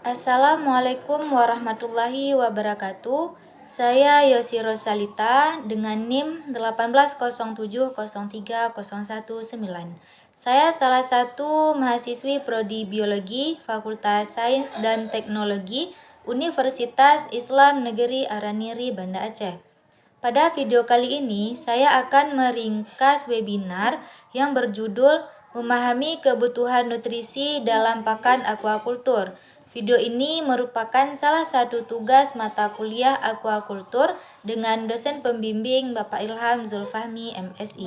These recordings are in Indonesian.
Assalamualaikum warahmatullahi wabarakatuh. Saya Yosi Rosalita dengan NIM 1807030119. Saya salah satu mahasiswi Prodi Biologi Fakultas Sains dan Teknologi Universitas Islam Negeri Araniri, Banda Aceh. Pada video kali ini, saya akan meringkas webinar yang berjudul Memahami Kebutuhan Nutrisi dalam Pakan Aquaculture. Video ini merupakan salah satu tugas mata kuliah aquaculture dengan dosen pembimbing Bapak Ilham Zulfahmi, MSI.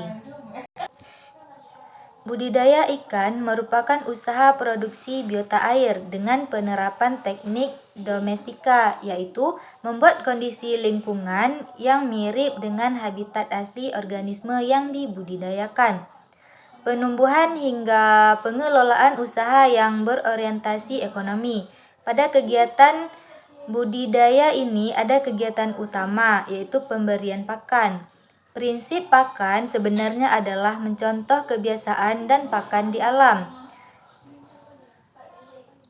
Budidaya ikan merupakan usaha produksi biota air dengan penerapan teknik domestika, yaitu membuat kondisi lingkungan yang mirip dengan habitat asli organisme yang dibudidayakan. Penumbuhan hingga pengelolaan usaha yang berorientasi ekonomi. Pada kegiatan budidaya ini ada kegiatan utama, yaitu pemberian pakan. Prinsip pakan sebenarnya adalah mencontoh kebiasaan dan pakan di alam.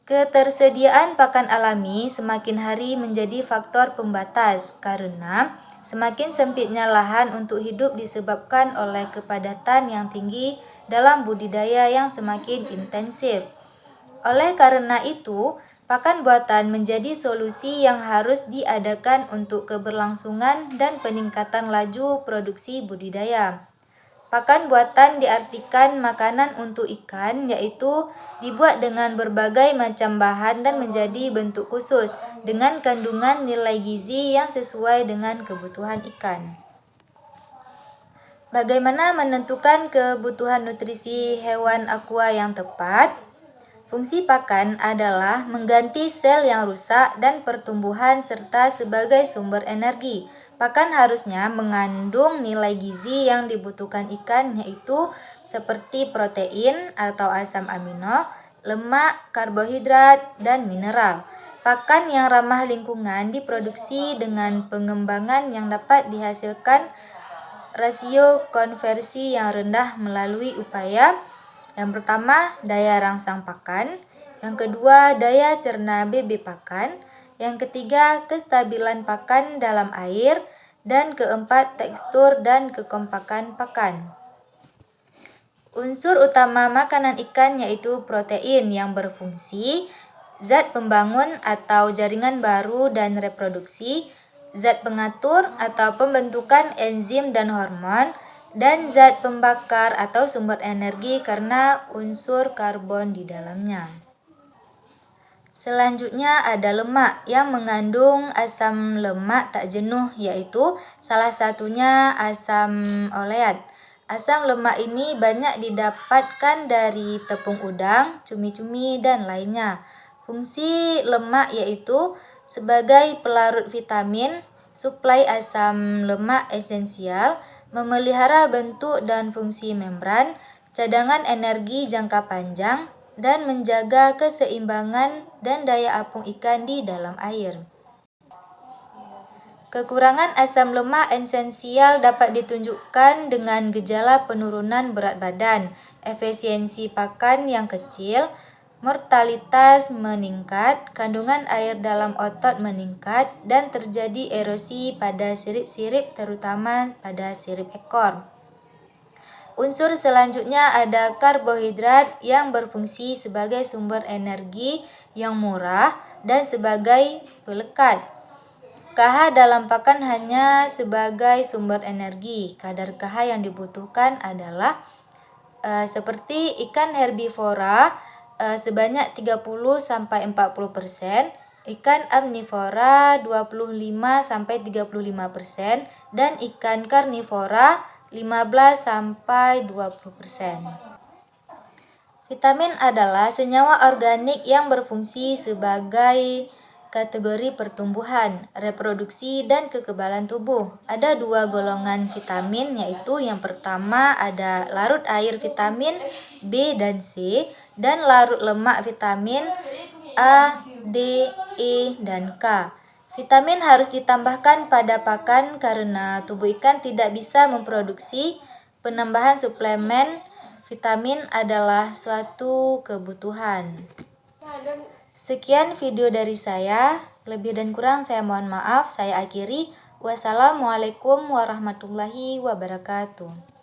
Ketersediaan pakan alami semakin hari menjadi faktor pembatas karena semakin sempitnya lahan untuk hidup disebabkan oleh kepadatan yang tinggi dalam budidaya yang semakin intensif. Oleh karena itu, pakan buatan menjadi solusi yang harus diadakan untuk keberlangsungan dan peningkatan laju produksi budidaya. Pakan buatan diartikan makanan untuk ikan, yaitu dibuat dengan berbagai macam bahan dan menjadi bentuk khusus dengan kandungan nilai gizi yang sesuai dengan kebutuhan ikan. Bagaimana menentukan kebutuhan nutrisi hewan aqua yang tepat? Fungsi pakan adalah mengganti sel yang rusak dan pertumbuhan serta sebagai sumber energi. Pakan harusnya mengandung nilai gizi yang dibutuhkan ikan, yaitu seperti protein atau asam amino, lemak, karbohidrat, dan mineral. Pakan yang ramah lingkungan diproduksi dengan pengembangan yang dapat dihasilkan rasio konversi yang rendah melalui upaya yang pertama, daya rangsang pakan. Yang kedua, daya cerna BB pakan. Yang ketiga, kestabilan pakan dalam air. Dan keempat, tekstur dan kekompakan pakan. Unsur utama makanan ikan yaitu protein yang berfungsi, zat pembangun atau jaringan baru dan reproduksi, zat pengatur atau pembentukan enzim dan hormon, dan zat pembakar atau sumber energi karena unsur karbon di dalamnya. Selanjutnya ada lemak yang mengandung asam lemak tak jenuh, yaitu salah satunya asam oleat. Asam lemak ini banyak didapatkan dari tepung udang, cumi-cumi, dan lainnya. Fungsi lemak yaitu sebagai pelarut vitamin, suplai asam lemak esensial, memelihara bentuk dan fungsi membran, cadangan energi jangka panjang, dan menjaga keseimbangan dan daya apung ikan di dalam air. Kekurangan asam lemak esensial dapat ditunjukkan dengan gejala penurunan berat badan, efisiensi pakan yang kecil, mortalitas meningkat, kandungan air dalam otot meningkat, dan terjadi erosi pada sirip-sirip terutama pada sirip ekor. Unsur selanjutnya ada karbohidrat yang berfungsi sebagai sumber energi yang murah dan sebagai pelekat. KH dalam pakan hanya sebagai sumber energi. Kadar KH yang dibutuhkan adalah seperti ikan herbivora sebanyak 30-40%, ikan omnivora 25-35%, dan ikan karnivora 15-20%. Vitamin adalah senyawa organik yang berfungsi sebagai kategori pertumbuhan, reproduksi, dan kekebalan tubuh. Ada dua golongan vitamin, yaitu yang pertama ada larut air vitamin B dan C, dan larut lemak vitamin A, D, E, dan K. Vitamin harus ditambahkan pada pakan karena tubuh ikan tidak bisa memproduksi. Penambahan suplemen vitamin adalah suatu kebutuhan. Sekian video dari saya, lebih dan kurang saya mohon maaf, saya akhiri. Wassalamualaikum warahmatullahi wabarakatuh.